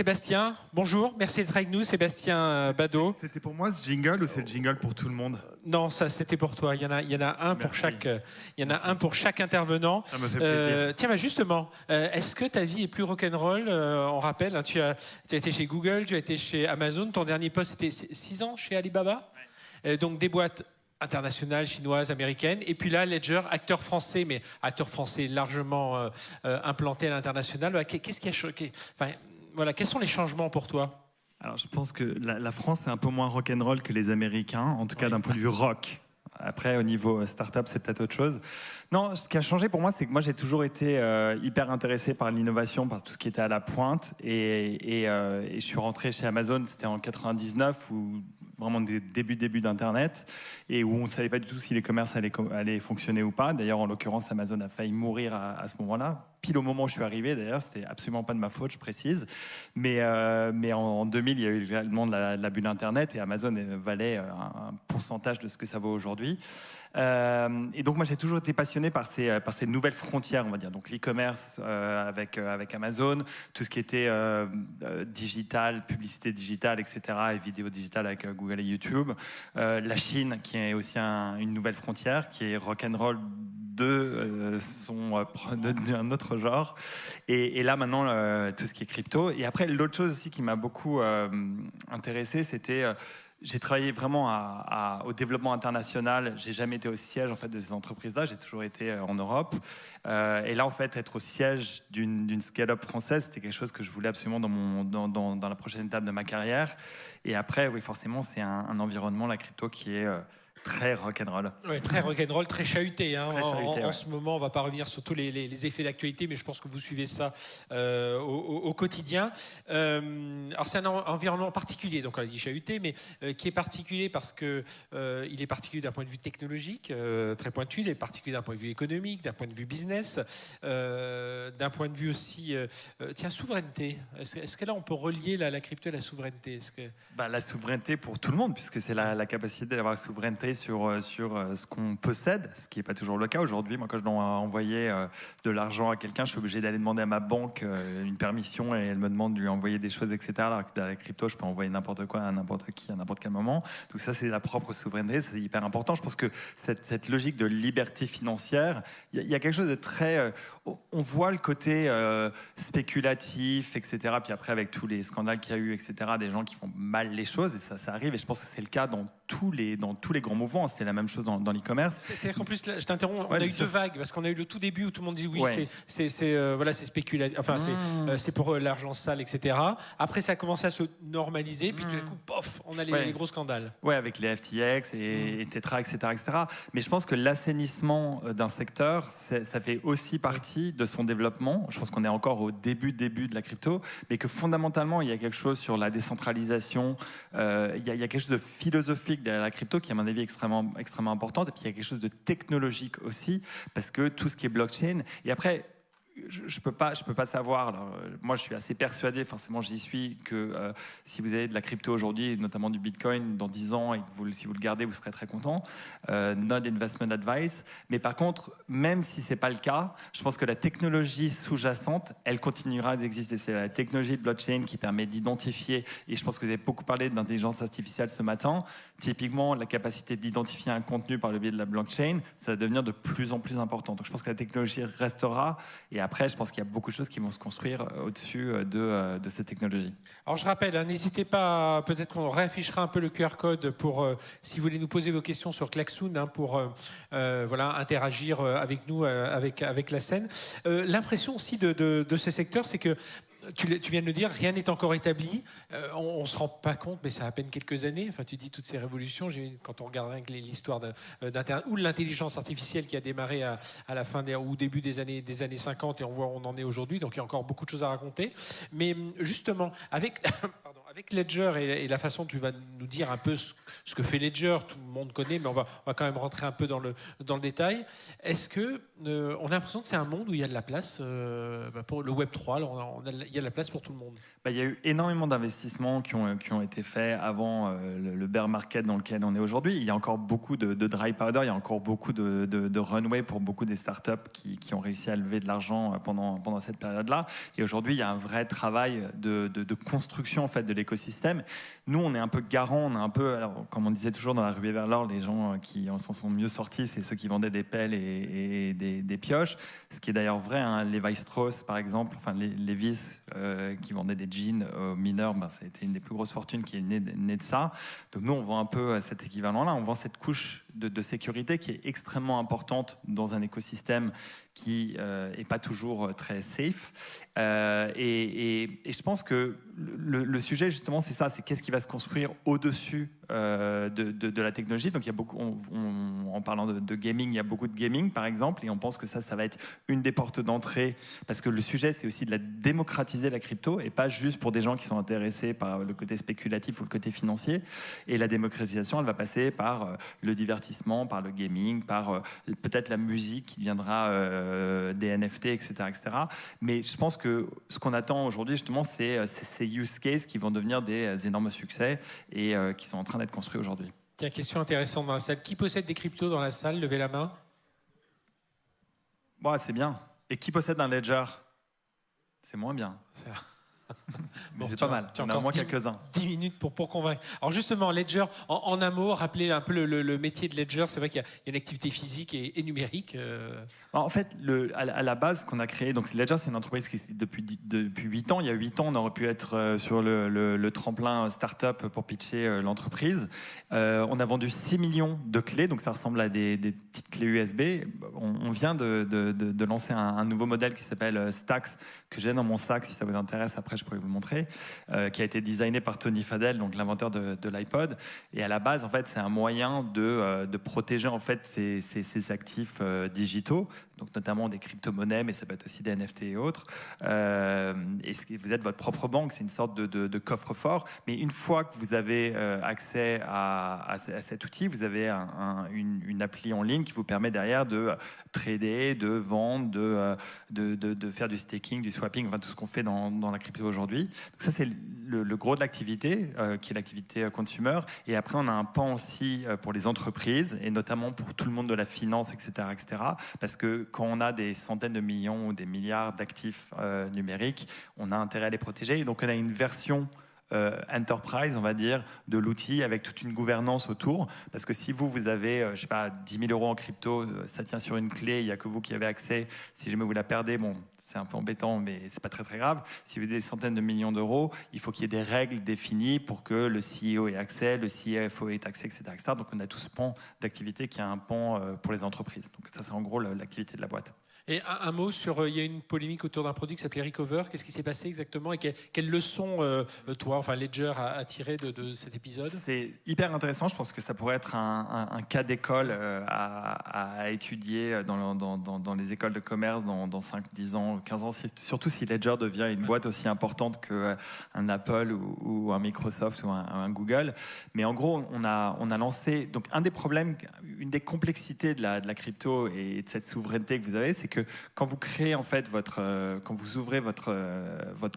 Sébastien, bonjour, merci d'être avec nous, Sébastien Badeau. C'était pour moi ce jingle ou c'est le jingle pour tout le monde? Non, ça c'était pour toi. Il y en a un pour chaque, un pour chaque intervenant. Ça me fait plaisir. Tiens, justement, est-ce que ta vie est plus rock'n'roll? On rappelle, hein, tu as été chez Google, tu as été chez Amazon. Ton dernier poste c'était 6 ans chez Alibaba. Donc des boîtes internationales, chinoises, américaines. Et puis là, Ledger, acteur français, mais acteur français largement implanté à l'international. Qu'est-ce qui a choqué? Voilà, quels sont les changements pour toi? Alors, je pense que la France est un peu moins rock'n'roll que les Américains, en tout cas d'un point de vue rock. Après, au niveau start-up, c'est peut-être autre chose. Non, ce qui a changé pour moi, c'est que moi, j'ai toujours été hyper intéressé par l'innovation, par tout ce qui était à la pointe. Et je suis rentré chez Amazon, c'était en 99, où vraiment des début d'Internet, et où on ne savait pas du tout si les commerces allaient fonctionner ou pas. D'ailleurs, en l'occurrence, Amazon a failli mourir à ce moment-là. Pile au moment où je suis arrivé, d'ailleurs, c'était absolument pas de ma faute, je précise. Mais en 2000, il y a eu également de la bulle Internet, et Amazon valait un pourcentage de ce que ça vaut aujourd'hui. Et donc moi j'ai toujours été passionné par ces nouvelles frontières, on va dire, donc l'e-commerce avec Amazon, tout ce qui était digital, publicité digitale, etc., et vidéo digitale avec Google et YouTube, la Chine qui est aussi une nouvelle frontière, qui est rock'n'roll d'un autre genre, et là maintenant tout ce qui est crypto. Et après l'autre chose aussi qui m'a beaucoup intéressé, c'était j'ai travaillé vraiment au développement international. J'ai jamais été au siège en fait de ces entreprises-là. J'ai toujours été en Europe. Et là, en fait, être au siège d'une scale-up française, c'était quelque chose que je voulais absolument dans la prochaine étape de ma carrière. Et après, oui, forcément, c'est un environnement, la crypto, qui est très rock'n'roll. Ouais, très rock'n'roll, très chahuté. Hein. Très chahuté, en ce moment, on ne va pas revenir sur tous les effets d'actualité, mais je pense que vous suivez ça au quotidien. Alors, c'est un environnement particulier, donc on a dit chahuté, mais qui est particulier parce qu'il est particulier d'un point de vue technologique, très pointu, il est particulier d'un point de vue économique, d'un point de vue business, d'un point de vue aussi... souveraineté. Est-ce que là, on peut relier la crypto à la souveraineté? La souveraineté pour tout le monde, puisque c'est la capacité d'avoir la souveraineté sur ce qu'on possède, ce qui n'est pas toujours le cas aujourd'hui. Moi, quand je dois envoyer de l'argent à quelqu'un, je suis obligé d'aller demander à ma banque une permission, et elle me demande de lui envoyer des choses, etc. Alors que dans la crypto, je peux envoyer n'importe quoi à n'importe qui, à n'importe quel moment. Donc ça, c'est la propre souveraineté, c'est hyper important. Je pense que cette logique de liberté financière, il y a quelque chose de très... on voit le côté spéculatif, etc. Puis après, avec tous les scandales qu'il y a eu, etc., des gens qui font mal les choses, et ça arrive, et je pense que c'est le cas dans tous les grands mouvements. C'était la même chose dans l'e-commerce. C'est-à-dire qu'en plus, là, je t'interromps, on a eu deux vagues, parce qu'on a eu le tout début où tout le monde dit oui, c'est spéculatif, enfin c'est pour l'argent sale, etc. Après, ça a commencé à se normaliser, puis tout d'un coup, pof, on a les gros scandales. Ouais, avec les FTX et Tetra, etc., etc. Mais je pense que l'assainissement d'un secteur, ça fait aussi partie de son développement. Je pense qu'on est encore au début de la crypto, mais que fondamentalement, il y a quelque chose sur la décentralisation, il y a quelque chose de philosophique derrière la crypto qui, à mon avis, est extrêmement importante. Et puis, il y a quelque chose de technologique aussi, parce que tout ce qui est blockchain... Et après... Je peux pas savoir. Alors, moi, je suis assez persuadé, forcément, j'y suis, que si vous avez de la crypto aujourd'hui, notamment du Bitcoin, dans 10 ans, et que si vous le gardez, vous serez très content. Not investment advice. Mais par contre, même si c'est pas le cas, je pense que la technologie sous-jacente, elle continuera d'exister. C'est la technologie de blockchain qui permet d'identifier. Et je pense que vous avez beaucoup parlé d'intelligence artificielle ce matin. Typiquement, la capacité d'identifier un contenu par le biais de la blockchain, ça va devenir de plus en plus important. Donc, je pense que la technologie restera. Et après, je pense qu'il y a beaucoup de choses qui vont se construire au-dessus de cette technologie. Alors, je rappelle, hein, n'hésitez pas, peut-être qu'on réaffichera un peu le QR code pour, si vous voulez nous poser vos questions sur Klaxoon, hein, pour interagir avec nous, avec la scène. L'impression aussi de ces secteurs, c'est que tu viens de le dire, rien n'est encore établi. On ne se rend pas compte, mais ça a à peine quelques années. Enfin, tu dis toutes ces révolutions. Quand on regarde l'histoire d'Internet ou de l'intelligence artificielle qui a démarré à la fin ou début des années 50, et on voit où on en est aujourd'hui. Donc, il y a encore beaucoup de choses à raconter. Mais justement, avec Avec Ledger et la façon dont tu vas nous dire un peu ce que fait Ledger, tout le monde connaît, mais on va quand même rentrer un peu dans le détail. Est-ce que on a l'impression que c'est un monde où il y a de la place pour le Web 3, alors il y a de la place pour tout le monde? Il y a eu énormément d'investissements qui ont été faits avant le bear market dans lequel on est aujourd'hui. Il y a encore beaucoup de dry powder, il y a encore beaucoup de runway pour beaucoup des startups qui ont réussi à lever de l'argent pendant cette période-là. Et aujourd'hui, il y a un vrai travail de construction en fait, de l'écosystème. Nous, on est un peu garant, on est un peu, alors, comme on disait toujours dans la ruée vers l'or, les gens qui en sont mieux sortis, c'est ceux qui vendaient des pelles et des pioches. Ce qui est d'ailleurs vrai, hein, Levi Strauss, par exemple, enfin Levi's qui vendait des jeans aux mineurs, ça a été une des plus grosses fortunes qui est née de ça. Donc nous, on vend un peu cet équivalent-là, on vend cette couche de sécurité qui est extrêmement importante dans un écosystème qui n'est pas toujours très safe. Et je pense que le sujet, justement, c'est ça, c'est qu'est-ce qui va se construire au-dessus de la technologie. Donc, il y a beaucoup, en parlant de gaming, il y a beaucoup de gaming, par exemple, et on pense que ça va être une des portes d'entrée, parce que le sujet, c'est aussi de la démocratiser la crypto, et pas juste pour des gens qui sont intéressés par le côté spéculatif ou le côté financier. Et la démocratisation, elle va passer par le divertissement, par le gaming, par peut-être la musique qui deviendra des NFT, etc., etc. Mais je pense que ce qu'on attend aujourd'hui, justement, c'est ces use cases qui vont devenir des énormes succès et qui sont en train d'être construits aujourd'hui. Tiens, question intéressante dans la salle. Qui possède des cryptos dans la salle? Levez la main. Bon, c'est bien. Et qui possède un ledger? C'est moins bien. Bon, c'est pas mal. On a au moins quelques-uns. 10 minutes pour convaincre. Alors justement, Ledger, en un mot, rappelez un peu le métier de Ledger. C'est vrai qu'il y a une activité physique et numérique. En fait, à la base qu'on a créé, donc Ledger, c'est une entreprise qui depuis 8 ans. Il y a 8 ans, on aurait pu être sur le tremplin start-up pour pitcher l'entreprise. On a vendu 6 millions de clés, donc ça ressemble à des petites clés USB. On vient de lancer un nouveau modèle qui s'appelle Stax, que j'ai dans mon sac, si ça vous intéresse, après je pourrais vous le montrer, qui a été designé par Tony Fadell, donc l'inventeur de l'iPod. Et à la base, en fait, c'est un moyen de protéger en fait ces actifs digitaux, donc notamment des crypto-monnaies, mais ça peut être aussi des NFT et autres. Et vous êtes votre propre banque, c'est une sorte de coffre-fort. Mais une fois que vous avez accès à cet outil, vous avez une appli en ligne qui vous permet derrière de trader, de vendre, de faire du staking, du swapping, enfin tout ce qu'on fait dans la crypto aujourd'hui. Donc ça, c'est le gros de l'activité, qui est l'activité consumer. Et après, on a un pan aussi pour les entreprises, et notamment pour tout le monde de la finance, etc., etc. Parce que quand on a des centaines de millions ou des milliards d'actifs numériques, on a intérêt à les protéger. Et donc, on a une version enterprise, on va dire, de l'outil avec toute une gouvernance autour. Parce que si vous avez, je sais pas, 10 000 euros en crypto, ça tient sur une clé, il n'y a que vous qui avez accès. Si jamais vous la perdez, bon, c'est un peu embêtant, mais c'est pas très très grave. Si vous avez des centaines de millions d'euros, il faut qu'il y ait des règles définies pour que le CEO ait accès, le CFO ait accès, etc., etc. Donc on a tout ce pan d'activité qui a un pan pour les entreprises. Donc ça, c'est en gros l'activité de la boîte. Et un mot sur, il y a une polémique autour d'un produit qui s'appelait Recover. Qu'est-ce qui s'est passé exactement et quelle leçon, toi, enfin Ledger, a tiré de cet épisode? C'est hyper intéressant. Je pense que ça pourrait être un cas d'école à étudier dans les écoles de commerce dans 5, 10 ans, 15 ans, surtout si Ledger devient une boîte aussi importante qu'un Apple ou un Microsoft ou un Google. Mais en gros, on a lancé... Donc, un des problèmes, une des complexités de la crypto et de cette souveraineté que vous avez, c'est que quand vous créez en fait quand vous ouvrez votre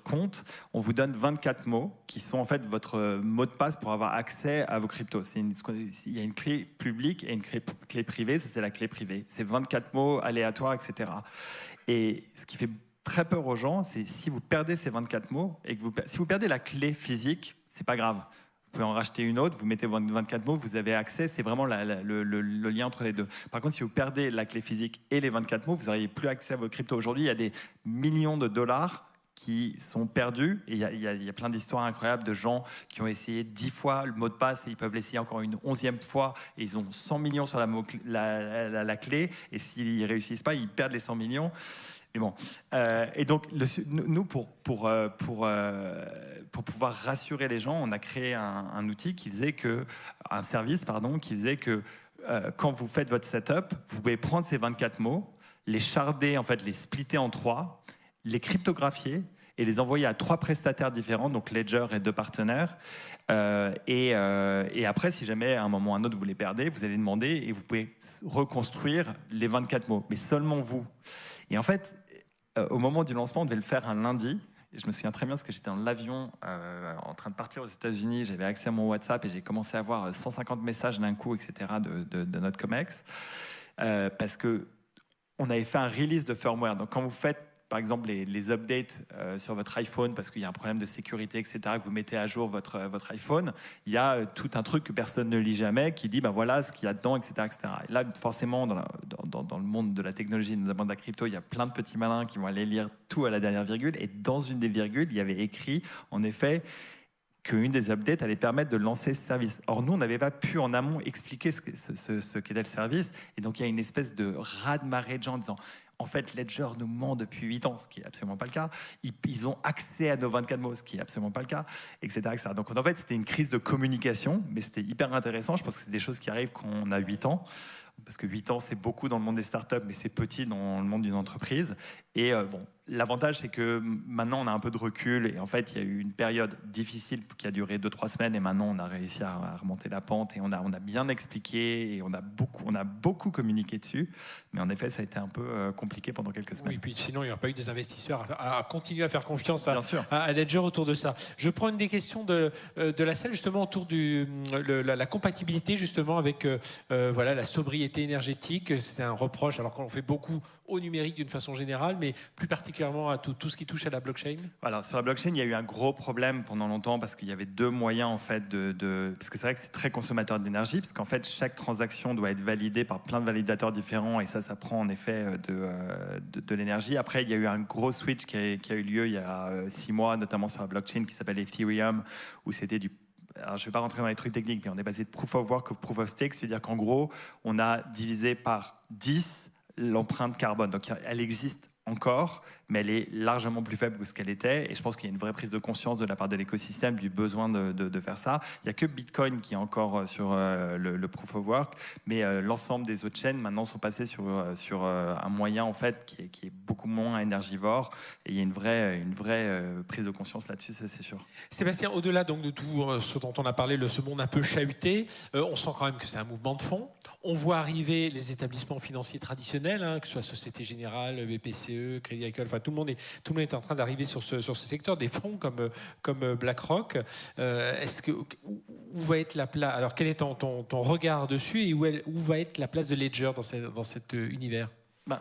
compte, on vous donne 24 mots qui sont en fait votre mot de passe pour avoir accès à vos cryptos. Il y a une clé publique et une clé privée, ça c'est la clé privée. C'est 24 mots aléatoires, etc. Et ce qui fait très peur aux gens, c'est si vous perdez ces 24 mots et que si vous perdez la clé physique, c'est pas grave. Vous pouvez en racheter une autre, vous mettez 24 mots, vous avez accès, c'est vraiment le lien entre les deux. Par contre, si vous perdez la clé physique et les 24 mots, vous n'auriez plus accès à vos cryptos. Aujourd'hui, il y a des millions de dollars qui sont perdus. Et il y a plein d'histoires incroyables de gens qui ont essayé 10 fois le mot de passe et ils peuvent l'essayer encore une 11e fois et ils ont 100 millions sur la clé. Et s'ils ne réussissent pas, ils perdent les 100 millions. Mais bon, et donc nous pour pouvoir rassurer les gens, on a créé un outil un service qui faisait que quand vous faites votre setup, vous pouvez prendre ces 24 mots, les sharder, en fait, les splitter en 3, les cryptographier et les envoyer à 3 prestataires différents, donc Ledger et 2 partenaires. Et après, si jamais à un moment ou à un autre vous les perdez, vous allez demander et vous pouvez reconstruire les 24 mots, mais seulement vous. Et en fait, au moment du lancement, on devait le faire un lundi. Et je me souviens très bien parce que j'étais dans l'avion en train de partir aux États-Unis, j'avais accès à mon WhatsApp et j'ai commencé à avoir 150 messages d'un coup, etc., de notre COMEX. Parce que on avait fait un release de firmware. Donc quand vous faites par exemple les updates sur votre iPhone parce qu'il y a un problème de sécurité, etc., que vous mettez à jour votre iPhone, il y a tout un truc que personne ne lit jamais qui dit ben voilà ce qu'il y a dedans, etc., etc. Et là, forcément, dans le monde de la technologie, notamment de la crypto, il y a plein de petits malins qui vont aller lire tout à la dernière virgule. Et dans une des virgules, il y avait écrit, en effet, qu'une des updates allait permettre de lancer ce service. Or, nous, on n'avait pas pu en amont expliquer ce qu'était le service. Et donc, il y a une espèce de raz-de-marée de gens en disant en fait, Ledger nous ment depuis 8 ans, ce qui n'est absolument pas le cas. Ils ont accès à nos 24 mots, ce qui n'est absolument pas le cas, etc., etc. Donc, en fait, c'était une crise de communication, mais c'était hyper intéressant. Je pense que c'est des choses qui arrivent quand on a 8 ans. Parce que 8 ans, c'est beaucoup dans le monde des startups, mais c'est petit dans le monde d'une entreprise. Et bon, l'avantage, c'est que maintenant, on a un peu de recul. Et en fait, il y a eu une période difficile qui a duré 2-3 semaines. Et maintenant, on a réussi à remonter la pente. Et on a bien expliqué. Et on a beaucoup communiqué dessus. Mais en effet, ça a été un peu compliqué pendant quelques semaines. Oui, puis sinon, il n'y aurait pas eu des investisseurs à continuer à faire confiance à Ledger autour de ça. Je prends une des questions de la salle, justement, autour de la compatibilité, justement, avec voilà, la sobriété énergétique. C'est un reproche, alors qu'on fait beaucoup au numérique d'une façon générale, mais plus particulièrement à tout ce qui touche à la blockchain. Voilà, sur la blockchain, il y a eu un gros problème pendant longtemps parce qu'il y avait 2 moyens, en fait, parce que c'est vrai que c'est très consommateur d'énergie, parce qu'en fait, chaque transaction doit être validée par plein de validateurs différents, et ça prend en effet de l'énergie. Après, il y a eu un gros switch qui a eu lieu il y a 6 mois, notamment sur la blockchain qui s'appelle Ethereum, où c'était alors, je ne vais pas rentrer dans les trucs techniques, mais on est passé de proof of work au proof of stake, c'est-à-dire qu'en gros, on a divisé par 10 l'empreinte carbone. Donc, elle existe encore, mais elle est largement plus faible que ce qu'elle était. Et je pense qu'il y a une vraie prise de conscience de la part de l'écosystème du besoin de faire ça. Il n'y a que Bitcoin qui est encore sur le proof of work, mais l'ensemble des autres chaînes maintenant sont passées sur un moyen en fait qui est beaucoup moins énergivore. Et il y a une vraie prise de conscience là-dessus, ça c'est sûr. Sébastien, au-delà donc de tout ce dont on a parlé, ce monde un peu chahuté, on sent quand même que c'est un mouvement de fond. On voit arriver les établissements financiers traditionnels, que ce soit Société Générale, BPCE, Crédit Agricole, enfin tout le monde est en train d'arriver sur ce secteur, des fonds comme BlackRock. Où va être la place? Alors quel est ton regard dessus et où va être la place de Ledger dans cet univers?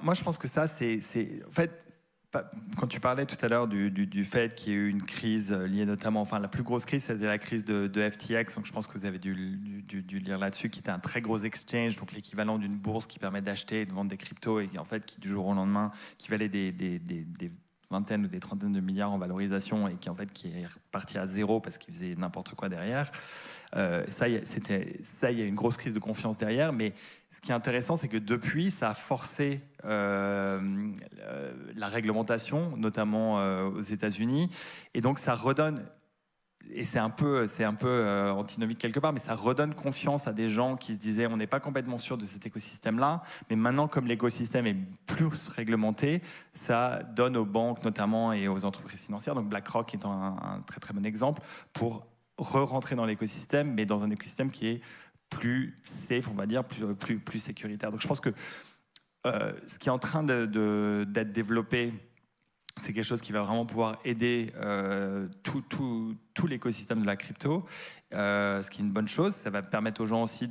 Moi je pense que ça c'est en fait. Quand tu parlais tout à l'heure du fait qu'il y ait eu une crise liée notamment, enfin la plus grosse crise, c'était la crise de FTX, donc je pense que vous avez dû lire là-dessus, qui était un très gros exchange, donc l'équivalent d'une bourse qui permet d'acheter et de vendre des cryptos et en fait qui du jour au lendemain qui valait des vingtaines ou des trentaines de milliards en valorisation et qui est reparti à zéro parce qu'il faisait n'importe quoi derrière. Ça, il y a une grosse crise de confiance derrière, mais ce qui est intéressant, c'est que depuis, ça a forcé la réglementation, notamment aux États-Unis, et donc ça redonne, et c'est un peu antinomique quelque part, mais ça redonne confiance à des gens qui se disaient on n'est pas complètement sûr de cet écosystème-là, mais maintenant comme l'écosystème est plus réglementé, ça donne aux banques notamment et aux entreprises financières, donc BlackRock étant un très très bon exemple, pour re-rentrer dans l'écosystème, mais dans un écosystème qui est plus safe, on va dire, plus sécuritaire. Donc je pense que ce qui est en train d'être développé, c'est quelque chose qui va vraiment pouvoir aider tout l'écosystème de la crypto, ce qui est une bonne chose. Ça va permettre aux gens aussi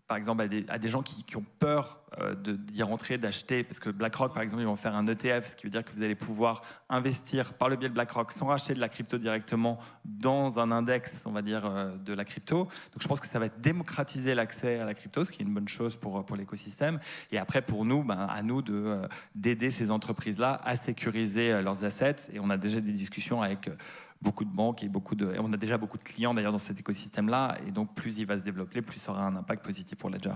par exemple, à des gens qui ont peur d'y rentrer, d'acheter, parce que BlackRock, par exemple, ils vont faire un ETF, ce qui veut dire que vous allez pouvoir investir par le biais de BlackRock sans racheter de la crypto directement dans un index, on va dire, de la crypto. Donc, je pense que ça va démocratiser l'accès à la crypto, ce qui est une bonne chose pour l'écosystème. Et après, pour nous, à nous d'aider ces entreprises-là à sécuriser leurs assets. Et on a déjà des discussions avec beaucoup de banques et on a déjà beaucoup de clients d'ailleurs dans cet écosystème-là, et donc plus il va se développer, plus ça aura un impact positif pour Ledger.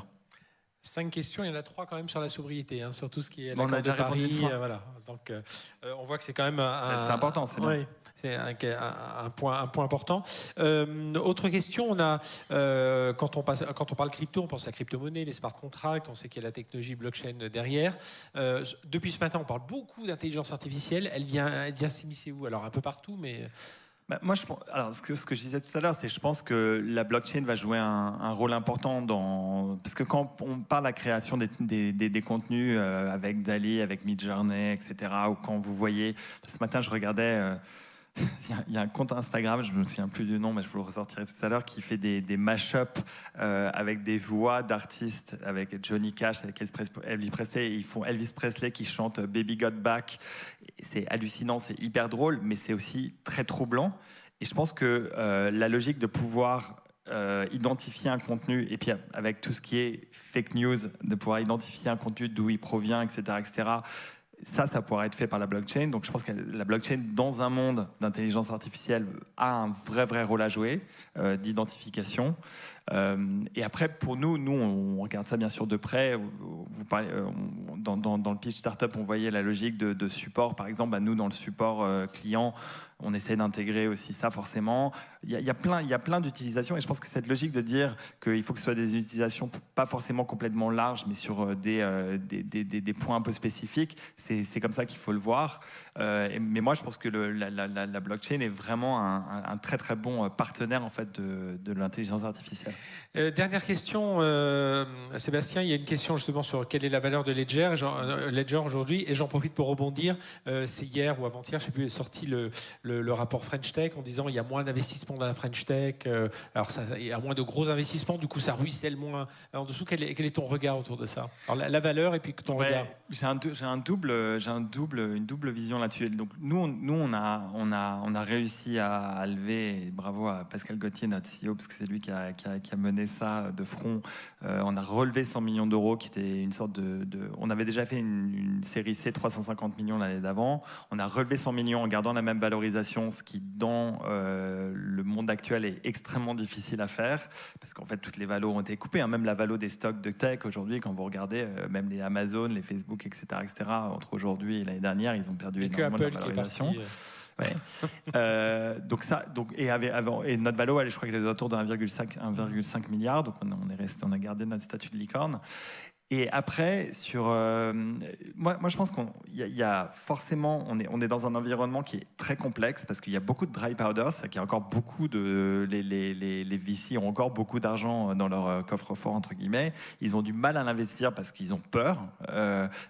5 questions, il y en a 3 quand même sur la sobriété, sur tout ce qui est on a déjà répondu une fois. voilà. Donc, on voit que c'est quand même c'est important, c'est bien. Oui, c'est un point important. Autre question, on a quand on parle crypto, on pense à la crypto-monnaie, les smart contracts, on sait qu'il y a la technologie blockchain derrière. Depuis ce matin, on parle beaucoup d'intelligence artificielle. Elle vient s'immiscer où? Alors un peu partout, mais moi, alors, ce que je disais tout à l'heure, c'est que je pense que la blockchain va jouer un rôle important parce que quand on parle de la création des contenus avec DALL-E, avec Midjourney, etc., ou quand vous voyez, ce matin, je regardais, il y a un compte Instagram, je me souviens plus du nom, mais je vous le ressortirai tout à l'heure, qui fait des mash-ups avec des voix d'artistes, avec Johnny Cash, avec Elvis Presley. Ils font Elvis Presley qui chante Baby Got Back. C'est hallucinant, c'est hyper drôle, mais c'est aussi très troublant. Et je pense que la logique de pouvoir identifier un contenu, et puis avec tout ce qui est fake news, de pouvoir identifier un contenu d'où il provient, etc., ça pourra être fait par la blockchain. Donc je pense que la blockchain, dans un monde d'intelligence artificielle, a un vrai rôle à jouer d'identification. Et après, pour nous, on regarde ça bien sûr de près. Vous parlez, dans le pitch startup, on voyait la logique de support. Par exemple, nous, dans le support client, on essaie d'intégrer aussi ça forcément. Il y a plein d'utilisations, et je pense que cette logique de dire qu'il faut que ce soit des utilisations pas forcément complètement larges, mais sur des points un peu spécifiques, c'est comme ça qu'il faut le voir. Mais moi, je pense que la blockchain est vraiment un très bon partenaire en fait de l'intelligence artificielle. Dernière question, Sébastien, il y a une question justement sur quelle est la valeur de Ledger aujourd'hui, et j'en profite pour rebondir. C'est hier ou avant-hier, je ne sais plus, est sorti le rapport French Tech en disant il y a moins d'investissements dans la French Tech. Alors il y a moins de gros investissements, du coup ça ruisselle moins. En dessous, quel est ton regard autour de ça? Alors la valeur et puis ton regard. J'ai une double vision là-dessus. Donc nous on a réussi à lever, et bravo à Pascal Gauthier, notre CEO, parce que c'est lui qui a mené ça de front. On a relevé 100 millions d'euros, qui était une sorte on avait déjà fait une série C 350 millions l'année d'avant. On a relevé 100 millions en gardant la même valorisation, ce qui dans le monde actuel est extrêmement difficile à faire, parce qu'en fait toutes les valos ont été coupées, même la valo des stocks de tech aujourd'hui, quand vous regardez même les Amazon, les Facebook, etc., entre aujourd'hui et l'année dernière, ils ont perdu énormément de valorisation. Ouais. Et notre valo, je crois qu'elle est autour de 1,5 milliard, donc on a gardé notre statut de licorne. Et après, moi, je pense qu'il y a forcément, on est dans un environnement qui est très complexe, parce qu'il y a beaucoup de dry powder, c'est-à-dire qu'il y a encore beaucoup les VC ont encore beaucoup d'argent dans leur coffre-fort, entre guillemets. Ils ont du mal à l'investir parce qu'ils ont peur,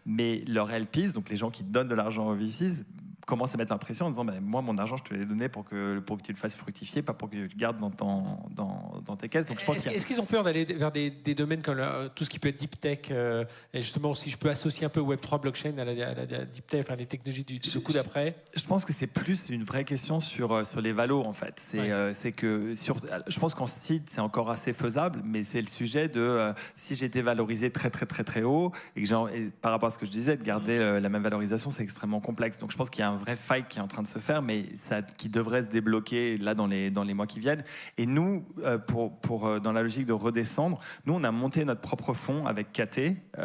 mais leurs LPs, donc les gens qui donnent de l'argent aux VCs, commence à mettre l'impression en disant moi mon argent je te l'ai donné pour que tu le fasses fructifier, pas pour que tu le gardes dans tes caisses. Donc je pense est-ce qu'ils ont peur d'aller vers des domaines comme tout ce qui peut être deep tech, et justement si je peux associer un peu Web3 blockchain à la deep tech, les technologies du coup d'après? Je pense que c'est plus une vraie question sur les valos en fait. C'est que je pense qu'en seed c'est encore assez faisable, mais c'est le sujet de si j'étais valorisé très haut et que par rapport à ce que je disais, de garder la même valorisation, c'est extrêmement complexe. Donc je pense qu'il y a un vrai fight qui est en train de se faire, mais qui devrait se débloquer là dans les mois qui viennent. Et nous, dans la logique de redescendre, nous on a monté notre propre fonds avec KT,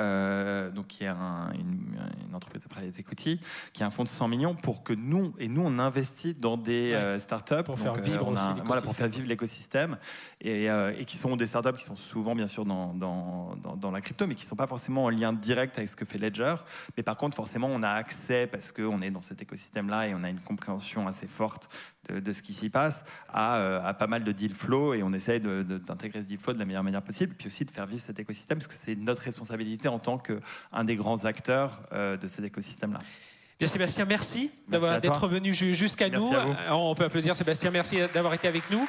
donc qui est une entreprise de private equity, qui est un fonds de 100 millions pour que nous on investit dans des startups pour faire vivre aussi l'écosystème. Pour faire vivre l'écosystème, et qui sont des startups qui sont souvent bien sûr dans la crypto, mais qui ne sont pas forcément en lien direct avec ce que fait Ledger. Mais par contre, forcément, on a accès, parce qu'on est dans cet écosystème-là et on a une compréhension assez forte de ce qui s'y passe, à pas mal de deal flow, et on essaye d'intégrer ce deal flow de la meilleure manière possible, puis aussi de faire vivre cet écosystème, parce que c'est notre responsabilité en tant qu'un des grands acteurs de cet écosystème-là. Bien, Sébastien, merci d'être venu jusqu'à nous. On peut applaudir Sébastien, merci d'avoir été avec nous.